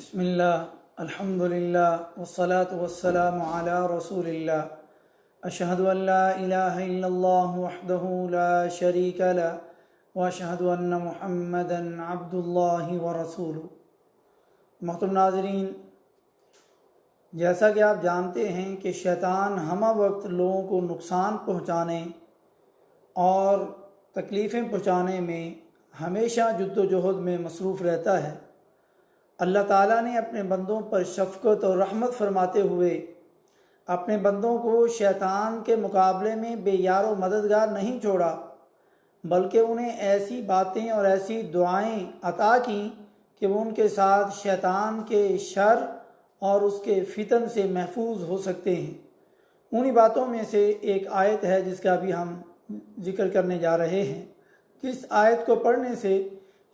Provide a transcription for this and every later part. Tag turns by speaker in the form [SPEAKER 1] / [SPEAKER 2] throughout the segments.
[SPEAKER 1] بسم اللہ الحمد للہ والصلاة والسلام علی رسول اللہ اشہد ان لا الہ الا اللہ وحدہ لا شریک لہ واشہد ان محمدا عبد اللہ ورسولہ۔ محترم ناظرین، جیسا کہ آپ جانتے ہیں کہ شیطان ہمہ وقت لوگوں کو نقصان پہنچانے اور تکلیفیں پہنچانے میں ہمیشہ جد و جہد میں مصروف رہتا ہے۔ اللہ تعالیٰ نے اپنے بندوں پر شفقت اور رحمت فرماتے ہوئے اپنے بندوں کو شیطان کے مقابلے میں بے یار و مددگار نہیں چھوڑا، بلکہ انہیں ایسی باتیں اور ایسی دعائیں عطا کیں کہ وہ ان کے ساتھ شیطان کے شر اور اس کے فتن سے محفوظ ہو سکتے ہیں۔ انہی باتوں میں سے ایک آیت ہے جس کا بھی ہم ذکر کرنے جا رہے ہیں کہ اس آیت کو پڑھنے سے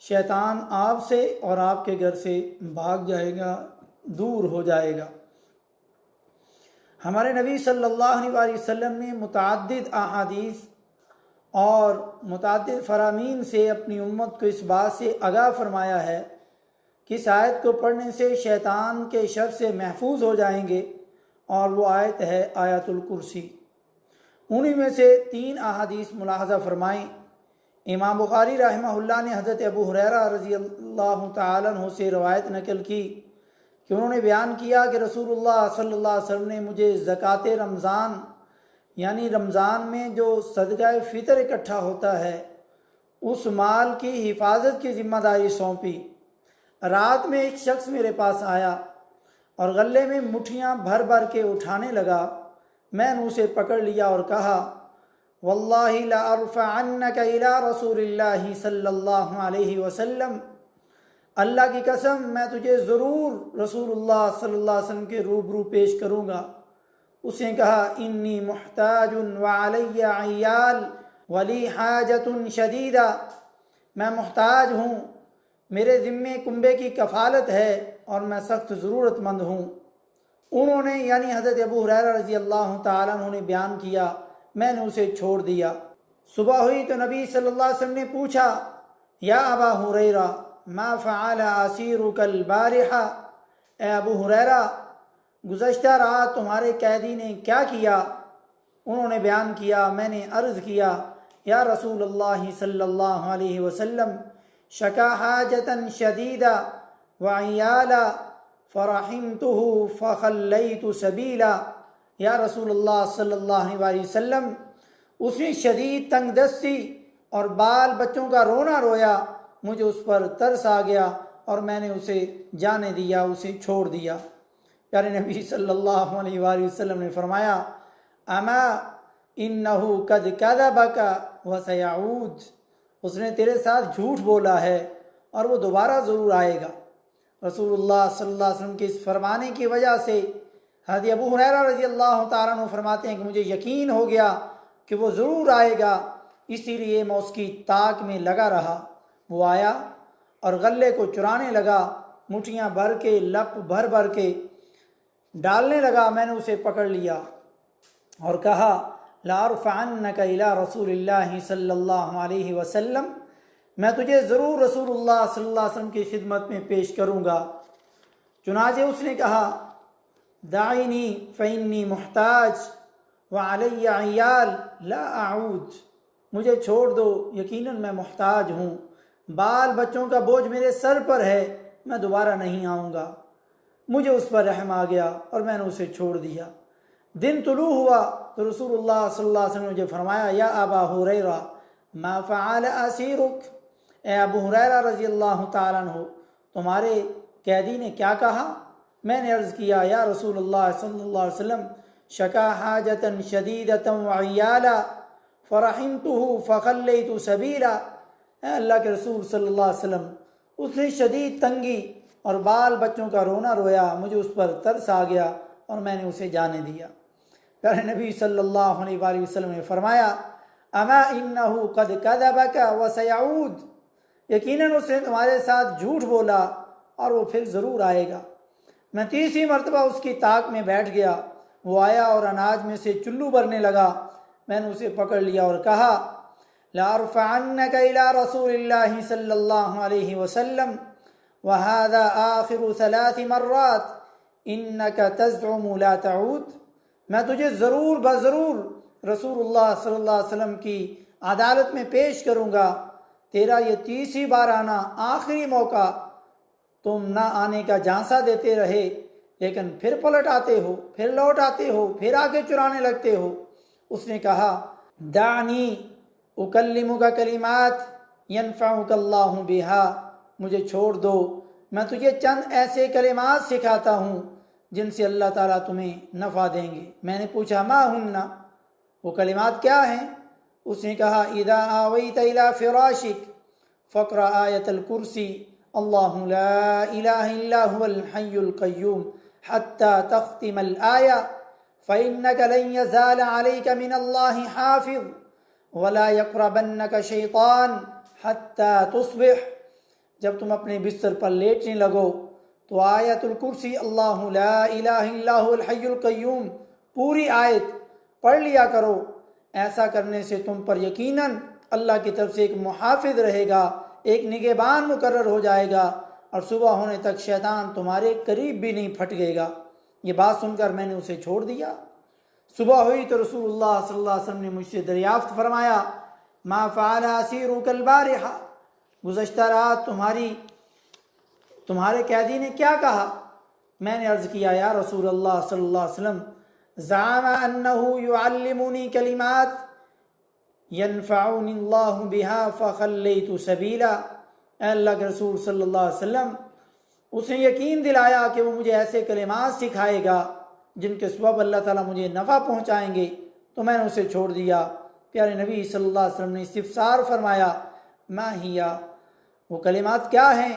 [SPEAKER 1] شیطان آپ سے اور آپ کے گھر سے بھاگ جائے گا، دور ہو جائے گا۔ ہمارے نبی صلی اللہ علیہ وسلم نے متعدد احادیث اور متعدد فرامین سے اپنی امت کو اس بات سے آگاہ فرمایا ہے کہ اس آیت کو پڑھنے سے شیطان کے شر سے محفوظ ہو جائیں گے، اور وہ آیت ہے آیت الکرسی۔ انہی میں سے 3 احادیث ملاحظہ فرمائیں۔ امام بخاری رحمہ اللہ نے حضرت ابو ہریرہ رضی اللہ تعالیٰ عنہ سے روایت نقل کی کہ انہوں نے بیان کیا کہ رسول اللہ صلی اللہ علیہ وسلم نے مجھے زکوٰۃ رمضان یعنی رمضان میں جو صدقہ فطر اکٹھا ہوتا ہے اس مال کی حفاظت کی ذمہ داری سونپی۔ رات میں ایک شخص میرے پاس آیا اور غلے میں مٹھیاں بھر بھر کے اٹھانے لگا۔ میں نے اسے پکڑ لیا اور کہا، واللہ لأرفعنک الی رسول اللہ صلی اللہ علیہ وسلم، اللہ کی قسم میں تجھے ضرور رسول اللہ صلی اللہ علیہ وسلم کے روبرو پیش کروں گا۔ اس نے کہا، انی محتاج وعلی عیال ولی حاجت شدیدہ، میں محتاج ہوں، میرے ذمے کنبے کی کفالت ہے اور میں سخت ضرورت مند ہوں۔ انہوں نے یعنی حضرت ابو ہریرہ رضی اللہ تعالیٰ عنہ نے بیان کیا، میں نے اسے چھوڑ دیا۔ صبح ہوئی تو نبی صلی اللہ علیہ وسلم نے پوچھا، یا ابا ہریرہ ما فعل اسیرک البارحہ، اے ابو ہریرہ گزشتہ رات تمہارے قیدی نے کیا کیا؟ انہوں نے بیان کیا، میں نے عرض کیا، یا رسول اللہ صلی اللہ علیہ وسلم، شکا حاجتا شدیدہ وعیالا فرحمتہ فخلیت سبیلا، یا رسول اللہ صلی اللہ علیہ وسلم، اس نے شدید تنگ دستی اور بال بچوں کا رونا رویا، مجھے اس پر ترس آ گیا اور میں نے اسے جانے دیا، اسے چھوڑ دیا۔ پیارے نبی صلی اللہ علیہ وسلم نے فرمایا، اما انہ قد کذبک وسیعود، اس نے تیرے ساتھ جھوٹ بولا ہے اور وہ دوبارہ ضرور آئے گا۔ رسول اللہ صلی اللہ علیہ وسلم کے اس فرمانے کی وجہ سے حضرت ابو ہریرہ رضی اللہ تعالیٰ عنہ فرماتے ہیں کہ مجھے یقین ہو گیا کہ وہ ضرور آئے گا، اسی لیے میں اس کی طاق میں لگا رہا۔ وہ آیا اور غلے کو چرانے لگا، مٹھیاں بھر کے لپ بھر بھر کے ڈالنے لگا۔ میں نے اسے پکڑ لیا اور کہا، لأرفعنک الی رسول اللہ صلی اللہ علیہ وسلم، میں تجھے ضرور رسول اللہ صلی اللہ علیہ وسلم کی خدمت میں پیش کروں گا۔ چنانچہ اس نے کہا، دعینی فإنی محتاج وعلی عیال لا اعود، مجھے چھوڑ دو، یقیناً میں محتاج ہوں، بال بچوں کا بوجھ میرے سر پر ہے، میں دوبارہ نہیں آؤں گا۔ مجھے اس پر رحم آ گیا اور میں نے اسے چھوڑ دیا۔ دن طلوع ہوا تو رسول اللہ صلی اللہ علیہ وسلم نے مجھے فرمایا، یا ابا ہریرہ ما فعل اسیرک، اے ابو ہریرہ رضی اللہ تعالیٰ عنہ تمہارے قیدی نے کیا کہا؟ میں نے عرض کیا، یا رسول اللہ صلی اللہ علیہ وسلم، شکا حاجتا شدیدتا وعیالا فرحمتہ فخلیت سبیلا، اے اللہ کے رسول صلی اللہ علیہ وسلم، اس نے شدید تنگی اور بال بچوں کا رونا رویا، مجھے اس پر ترس آ گیا اور میں نے اسے جانے دیا۔ پیارے نبی صلی اللہ علیہ وسلم نے فرمایا، اما انہ قد کذبک وسیعود، یقیناً اس نے تمہارے ساتھ جھوٹ بولا اور وہ پھر ضرور آئے گا۔ میں 30 مرتبہ اس کی طاق میں بیٹھ گیا۔ وہ آیا اور اناج میں سے چلو بھرنے لگا۔ میں نے اسے پکڑ لیا اور کہا، لأرفعنک الی رسول اللہ صلی اللہ علیہ وسلم وَهَذَا آخِرُ 3 مرات إِنَّكَ تَزْعُمُ لَا تعود، میں تجھے ضرور بضرور رسول اللہ صلی اللہ علیہ وسلم کی عدالت میں پیش کروں گا، تیرا یہ 30 بار آنا آخری موقع، تم نہ آنے کا جھانسا دیتے رہے لیکن پھر پلٹ آتے ہو، پھر لوٹ آتے ہو، پھر آگے چرانے لگتے ہو۔ اس نے کہا دعنی اکلمک کلمات ینفعک اللہ بہا، مجھے چھوڑ دو، میں تجھے چند ایسے کلمات سکھاتا ہوں جن سے اللہ تعالیٰ تمہیں نفع دیں گے۔ میں نے پوچھا ما ہن، وہ کلمات کیا ہیں؟ اس نے کہا اذا آویت الی فراشک فقرأ آیت الکرسی اللہ لا الہ الا هو الحی القیوم حتی تختم الآیہ فإنک لن یزال علیک من اللہ حافظ ولا یقربنک شیطان حتی تصبح، جب تم اپنے بستر پر لیٹنے لگو تو آیت الکرسی اللہ لا الہ الا هو الحی القیوم پوری آیت پڑھ لیا کرو، ایسا کرنے سے تم پر یقیناً اللہ کی طرف سے ایک محافظ رہے گا، ایک نگہبان مقرر ہو جائے گا، اور صبح ہونے تک شیطان تمہارے قریب بھی نہیں پھٹکے گا۔ یہ بات سن کر میں نے اسے چھوڑ دیا۔ صبح ہوئی تو رسول اللہ صلی اللہ علیہ وسلم نے مجھ سے دریافت فرمایا ما فعل اسیرک البارحہ، گزشتہ رات تمہارے قیدی نے کیا کہا؟ میں نے عرض کیا یا رسول اللہ صلی اللہ علیہ وسلم زعم انہ یعلمنی کلمات ینفعنی اللہ بہا فخلیت سبیلا، اے اللہ کے رسول صلی اللہ علیہ وسلم، اس نے یقین دلایا کہ وہ مجھے ایسے کلمات سکھائے گا جن کے سبب اللہ تعالیٰ مجھے نفع پہنچائیں گے، تو میں نے اسے چھوڑ دیا۔ پیارے نبی صلی اللہ علیہ وسلم نے استفسار فرمایا ما ہیا، وہ کلمات کیا ہیں؟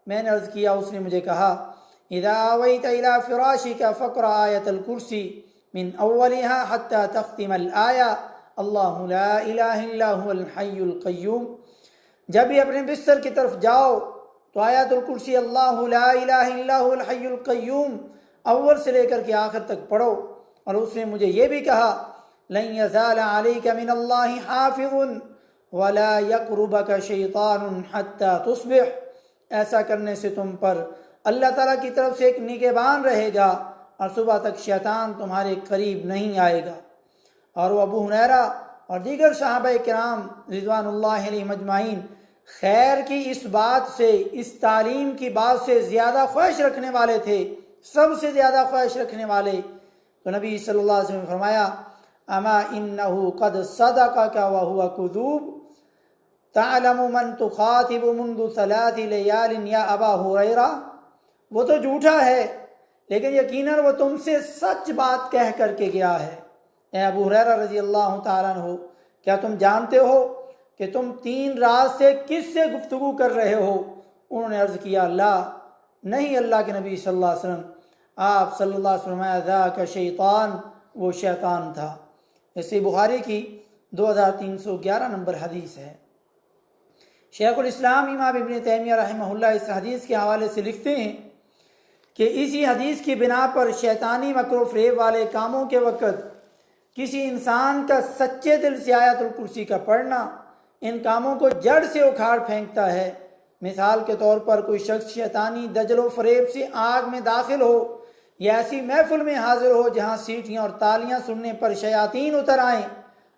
[SPEAKER 1] میں نے عرض کیا، اس نے مجھے کہا اذا آویت الی فراشک فقرأ آیت الکرسی من اولها حتی تختم الآیہ اللہ لا الہ الا هو الحی القیوم، جب بھی اپنے بستر کی طرف جاؤ تو آیت الکرسی اللہ لا الہ الا هو الحی القیوم اول سے لے کر کے آخر تک پڑھو۔ اور اس نے مجھے یہ بھی کہا لن یزال علیک من اللہ حافظ ولا یقربک شیطان حتی تصبح، ایسا کرنے سے تم پر اللہ تعالیٰ کی طرف سے ایک نگہبان رہے گا اور صبح تک شیطان تمہارے قریب نہیں آئے گا۔ اور وہ ابو ہریرہ اور دیگر صحابہ کرام رضوان اللہ علیہم اجمعین خیر کی اس بات سے، اس تعلیم کی بات سے زیادہ خواہش رکھنے والے تھے، سب سے زیادہ خواہش رکھنے والے۔ تو نبی صلی اللہ علیہ وسلم نے فرمایا اما انہ قد صدقک وہو کذوب تعلم من تخاطب منذ 3 لیال یا ابا ہریرہ، وہ تو جھوٹا ہے لیکن یقیناً وہ تم سے سچ بات کہہ کر کے گیا ہے۔ اے ابو ہریرہ رضی اللہ تعالیٰ عنہ، کیا تم جانتے ہو کہ تم 3 رات سے کس سے گفتگو کر رہے ہو؟ انہوں نے عرض کیا لا، نہیں اللہ کے نبی صلی اللہ علیہ وسلم۔ آپ صلی اللہ علیہ وسلم ذاک شیطان، وہ شیطان تھا۔ اسی بخاری کی 2311 نمبر حدیث ہے۔ شیخ الاسلام امام ابن تیمیہ رحمہ اللہ اس حدیث کے حوالے سے لکھتے ہیں کہ اسی حدیث کی بنا پر شیطانی مکر و فریب والے کاموں کے وقت کسی انسان کا سچے دل سے آیت الکرسی کا پڑھنا ان کاموں کو جڑ سے اکھاڑ پھینکتا ہے۔ مثال کے طور پر کوئی شخص شیطانی دجل و فریب سے آگ میں داخل ہو یا ایسی محفل میں حاضر ہو جہاں سیٹیاں اور تالیاں سننے پر شیاطین اتر آئیں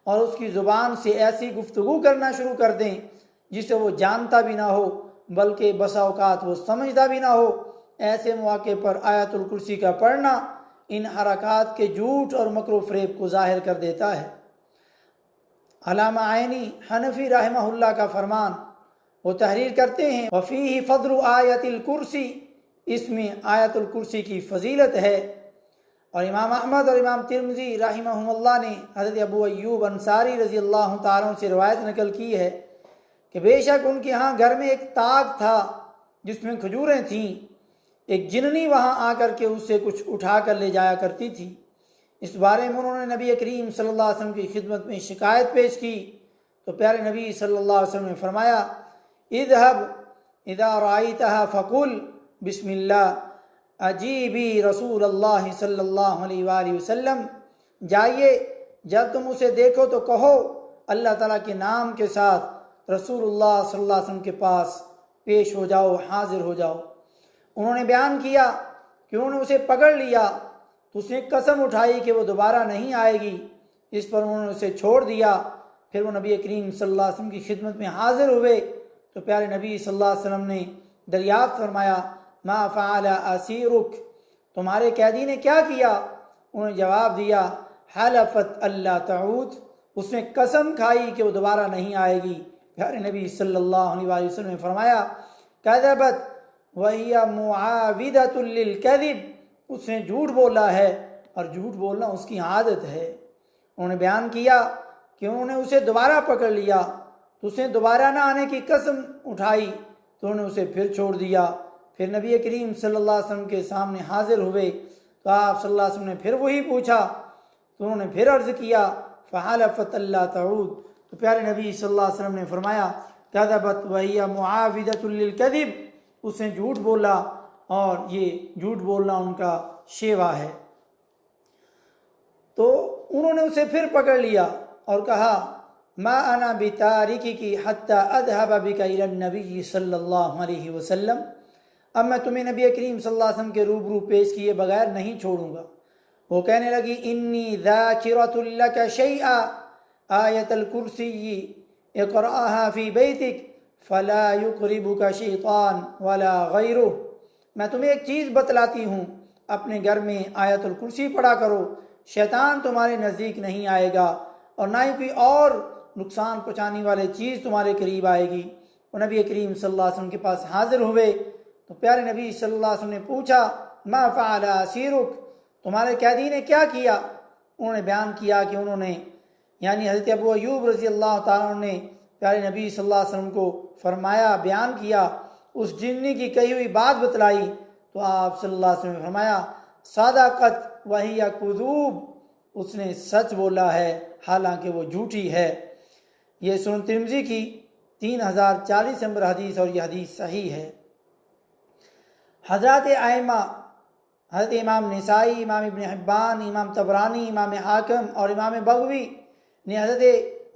[SPEAKER 1] اور اس کی زبان سے ایسی گفتگو کرنا شروع کر دیں جسے وہ جانتا بھی نہ ہو بلکہ بسا اوقات وہ سمجھتا بھی نہ ہو، ایسے مواقع پر آیت الکرسی کا پڑھنا ان حرکات کے جھوٹ اور مکر و فریب کو ظاہر کر دیتا ہے۔ علامہ عینی حنفی رحمہ اللہ کا فرمان، وہ تحریر کرتے ہیں وفیہ فضل آیت الکرسی، اس میں آیت الکرسی کی فضیلت ہے۔ اور امام احمد اور امام ترمذی رحمہ اللہ نے حضرت ابو ایوب انصاری رضی اللہ تعالیٰ عنہ سے روایت نقل کی ہے کہ بے شک ان کے ہاں گھر میں ایک طاق تھا جس میں کھجوریں تھیں، ایک جننی وہاں آ کر کے اس سے کچھ اٹھا کر لے جایا کرتی تھی۔ اس بارے میں انہوں نے نبی کریم صلی اللہ علیہ وسلم کی خدمت میں شکایت پیش کی تو پیارے نبی صلی اللہ علیہ وسلم نے فرمایا اذهب اذا رأيتها فقل بسم اللہ اجیبی رسول اللہ صلی اللہ علیہ وآلہ وسلم، جائیے جب تم اسے دیکھو تو کہو اللہ تعالیٰ کے نام کے ساتھ رسول اللہ صلی اللہ علیہ وسلم کے پاس پیش ہو جاؤ، حاضر ہو جاؤ۔ انہوں نے بیان کیا کہ انہوں نے اسے پکڑ لیا تو اس نے قسم اٹھائی کہ وہ دوبارہ نہیں آئے گی۔ اس پر انہوں نے اسے چھوڑ دیا۔ پھر وہ نبی کریم صلی اللہ علیہ وسلم کی خدمت میں حاضر ہوئے تو پیارے نبی صلی اللہ علیہ وسلم نے دریافت فرمایا ما فعل اسیرک، تمہارے قیدی نے کیا کیا؟ انہوں نے جواب دیا حلفت اللہ تعود، اس نے قسم کھائی کہ وہ دوبارہ نہیں آئے گی۔ پیارے نبی صلی اللہ علیہ وسلم نے فرمایا کذبت وہی معاودۃ للکذب، اس نے جھوٹ بولا ہے اور جھوٹ بولنا اس کی عادت ہے۔ انہوں نے بیان کیا کہ انہوں نے اسے دوبارہ پکڑ لیا تو اس نے دوبارہ نہ آنے کی قسم اٹھائی تو انہوں نے اسے پھر چھوڑ دیا۔ پھر نبی کریم صلی اللہ علیہ وسلم کے سامنے حاضر ہوئے تو آپ صلی اللہ علیہ وسلم نے پھر وہی پوچھا تو انہوں نے پھر عرض کیا فحلفت اللہ تعود، تو پیارے نبی صلی اللہ علیہ وسلم نے فرمایا کذبت وہی معاودۃ للکذب، اس نے جھوٹ بولا اور یہ جھوٹ بولنا ان کا شیوا ہے۔ تو انہوں نے اسے پھر پکڑ لیا اور کہا ما انا بتارکک حتی اذهب بک الی النبی صلی اللہ علیہ وسلم، اب میں تمہیں نبی کریم صلی اللہ علیہ وسلم کے روبرو پیش کیے بغیر نہیں چھوڑوں گا۔ وہ کہنے لگی انی ذاکرۃ لک شیئا آیۃ الکرسی اقرأها فی بیتک فلا یقربک شیطان ولا غیرہ، میں تمہیں ایک چیز بتلاتی ہوں، اپنے گھر میں آیت الکرسی پڑھا کرو، شیطان تمہارے نزدیک نہیں آئے گا اور نہ ہی کوئی اور نقصان پہنچانے والے چیز تمہارے قریب آئے گی۔ وہ نبی کریم صلی اللہ علیہ وسلم کے پاس حاضر ہوئے تو پیارے نبی صلی اللہ علیہ وسلم نے پوچھا ما فعل اسیرک، تمہارے قیدی نے کیا کیا؟ انہوں نے بیان کیا کہ انہوں نے یعنی حضرت ابو ایوب رضی اللہ تعالیٰ عنہ نے پیارے نبی صلی اللہ علیہ وسلم کو فرمایا، بیان کیا، اس جنی کی کہی ہوئی بات بتلائی تو آپ صلی اللہ علیہ وسلم نے فرمایا صدقت وہی کذوب، اس نے سچ بولا ہے حالانکہ وہ جھوٹی ہے۔ یہ سنن ترمذی کی 3040 نمبر حدیث اور یہ حدیث صحیح ہے۔ حضرات ائمہ حضرت امام نسائی، امام ابن حبان، امام طبرانی، امام حاکم اور امام بغوی نے حضرت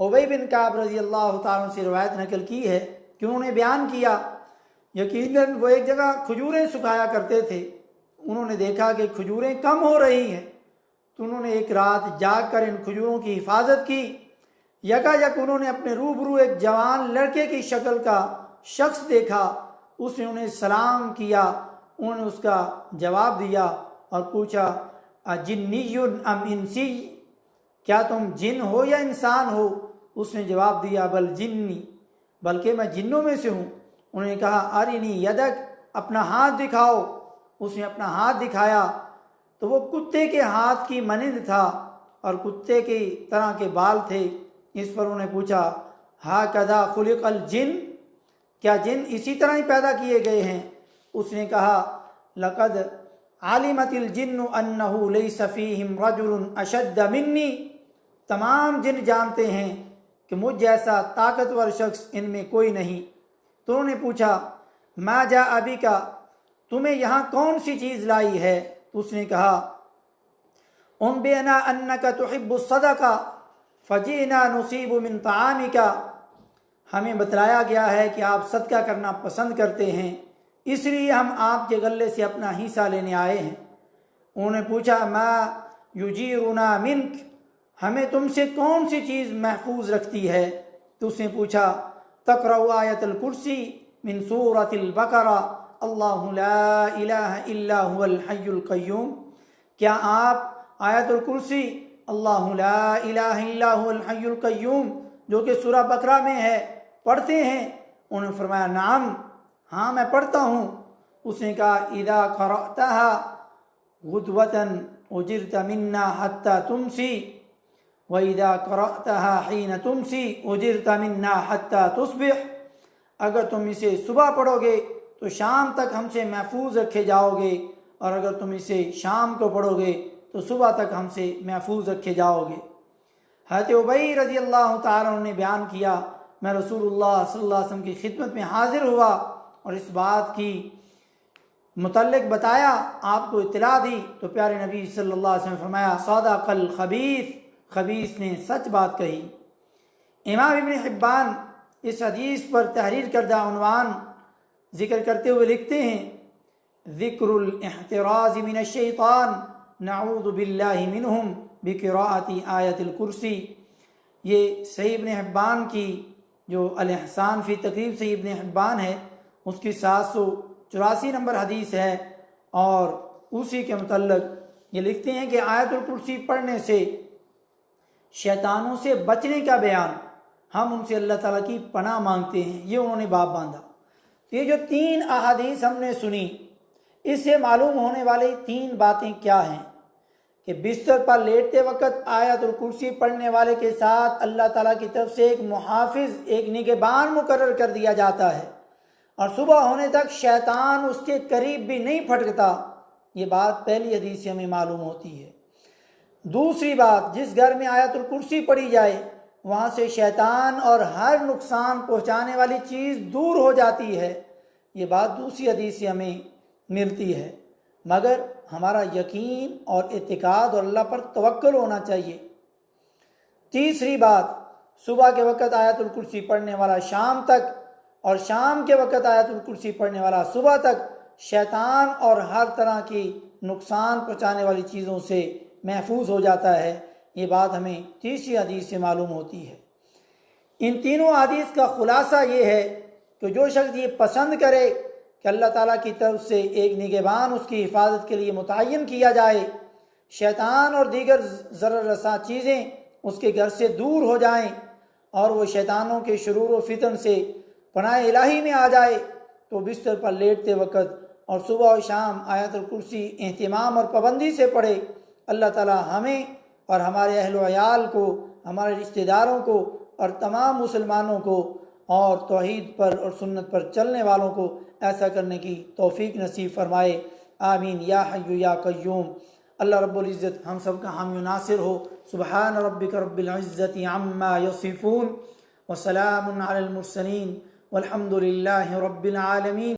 [SPEAKER 1] ابی بن کعب رضی اللہ تعالیٰ عنہ سے روایت نقل کی ہے کہ انہوں نے بیان کیا یقیناً وہ ایک جگہ کھجوریں سکھایا کرتے تھے، انہوں نے دیکھا کہ کھجوریں کم ہو رہی ہیں تو انہوں نے ایک رات جاگ کر ان کھجوروں کی حفاظت کی۔ یکایک انہوں نے اپنے روبرو ایک جوان لڑکے کی شکل کا شخص دیکھا، اس نے انہیں سلام کیا، انہوں نے اس کا جواب دیا اور پوچھا اجنی ام انسی، کیا تم جن ہو یا انسان ہو؟ اس نے جواب دیا بل جنی، بلکہ میں جنوں میں سے ہوں۔ انہوں نے کہا ارنی یدک، اپنا ہاتھ دکھاؤ۔ اس نے اپنا ہاتھ دکھایا تو وہ کتے کے ہاتھ کی مانند تھا اور کتے کی طرح کے بال تھے۔ اس پر انہوں نے پوچھا ہاکذا خلق الجن، کیا جن اسی طرح ہی پیدا کیے گئے ہیں؟ اس نے کہا لقد علمت الجن انہ لیس فیہم رجل اشد منی، تمام جن جانتے ہیں کہ مجھ جیسا طاقتور شخص ان میں کوئی نہیں۔ تو انہوں نے پوچھا ما جاء بک، تمہیں یہاں کون سی چیز لائی ہے؟ تو اس نے کہا انبئنا انک تحب الصدقہ فجئنا نصیب من طعامک، ہمیں بتلایا گیا ہے کہ آپ صدقہ کرنا پسند کرتے ہیں، اس لیے ہم آپ کے غلے سے اپنا حصہ لینے آئے ہیں۔ انہوں نے پوچھا ما یجیرنا منک، ہمیں تم سے کون سی چیز محفوظ رکھتی ہے؟ تو اس نے پوچھا تقرأ آیت الکرسی من سورۃ البقرہ اللہ لا الہ الا هو الحی القیوم، کیا آپ آیت الکرسی اللہ لا الہ الا هو الحی القیوم جو کہ سورہ بقرہ میں ہے پڑھتے ہیں؟ انہوں نے فرمایا نعم، ہاں میں پڑھتا ہوں۔ اس نے کہا اذا قرأتها غدوۃ اجرت منا حتی تمسی وَإِذَا قَرَأْتَهَا حِينَ تُمْسِي أُجِرْتَ مِنَّا حَتَّى تُصْبِحْ، اگر تم اسے صبح پڑھو گے تو شام تک ہم سے محفوظ رکھے جاؤ گے، اور اگر تم اسے شام کو پڑھو گے تو صبح تک ہم سے محفوظ رکھے جاؤ گے۔ حضرت ابی رضی اللہ تعالیٰ عنہ نے بیان کیا میں رسول اللہ صلی اللہ علیہ وسلم کی خدمت میں حاضر ہوا اور اس بات کی متعلق بتایا، آپ کو اطلاع دی تو پیارے نبی صلی اللہ علیہ وسلم نے فرمایا صدق الخبیث، خبیث نے سچ بات کہی۔ امام ابن حبان اس حدیث پر تحریر کردہ عنوان ذکر کرتے ہوئے لکھتے ہیں ذکر الاحتراز من الشیطان نعوذ باللہ منہم بقراءۃ آیت الکرسی۔ یہ صحیح ابن حبان کی جو الاحسان فی تقریب صحیح ابن حبان ہے اس کی 784 نمبر حدیث ہے، اور اسی کے متعلق یہ لکھتے ہیں کہ آیت الکرسی پڑھنے سے شیطانوں سے بچنے کا بیان، ہم ان سے اللہ تعالیٰ کی پناہ مانگتے ہیں، یہ انہوں نے باب باندھا۔ یہ جو 3 احادیث ہم نے سنی، اس سے معلوم ہونے والی 3 باتیں کیا ہیں کہ بستر پر لیٹتے وقت آیت الکرسی پڑھنے والے کے ساتھ اللہ تعالیٰ کی طرف سے ایک محافظ، ایک نگہبان مقرر کر دیا جاتا ہے، اور صبح ہونے تک شیطان اس کے قریب بھی نہیں پھٹکتا۔ یہ بات پہلی حدیث سے ہمیں معلوم ہوتی ہے۔ دوسری بات، جس گھر میں آیت الکرسی پڑھی جائے وہاں سے شیطان اور ہر نقصان پہنچانے والی چیز دور ہو جاتی ہے۔ یہ بات دوسری حدیث سے ہمیں ملتی ہے، مگر ہمارا یقین اور اعتقاد اور اللہ پر توکل ہونا چاہیے۔ تیسری بات، صبح کے وقت آیت الکرسی پڑھنے والا شام تک، اور شام کے وقت آیت الکرسی پڑھنے والا صبح تک شیطان اور ہر طرح کی نقصان پہنچانے والی چیزوں سے محفوظ ہو جاتا ہے۔ یہ بات ہمیں تیسری حدیث سے معلوم ہوتی ہے۔ ان تینوں حدیث کا خلاصہ یہ ہے کہ جو شخص یہ پسند کرے کہ اللہ تعالیٰ کی طرف سے ایک نگہبان اس کی حفاظت کے لیے متعین کیا جائے، شیطان اور دیگر ضرر رساں چیزیں اس کے گھر سے دور ہو جائیں، اور وہ شیطانوں کے شرور و فتن سے پناہ الہی میں آ جائے، تو بستر پر لیٹتے وقت اور صبح و شام آیت الکرسی اہتمام اور پابندی سے پڑھے۔ اللہ تعالیٰ ہمیں اور ہمارے اہل و عیال کو، ہمارے رشتہ داروں کو اور تمام مسلمانوں کو اور توحید پر اور سنت پر چلنے والوں کو ایسا کرنے کی توفیق نصیب فرمائے، آمین یا حی یا قیوم۔ اللہ رب العزت ہم سب کا حامی و ناصر ہو۔ سبحان ربک رب العزت عما یصفون وسلام علی المرسلین والحمد للہ رب العالمین۔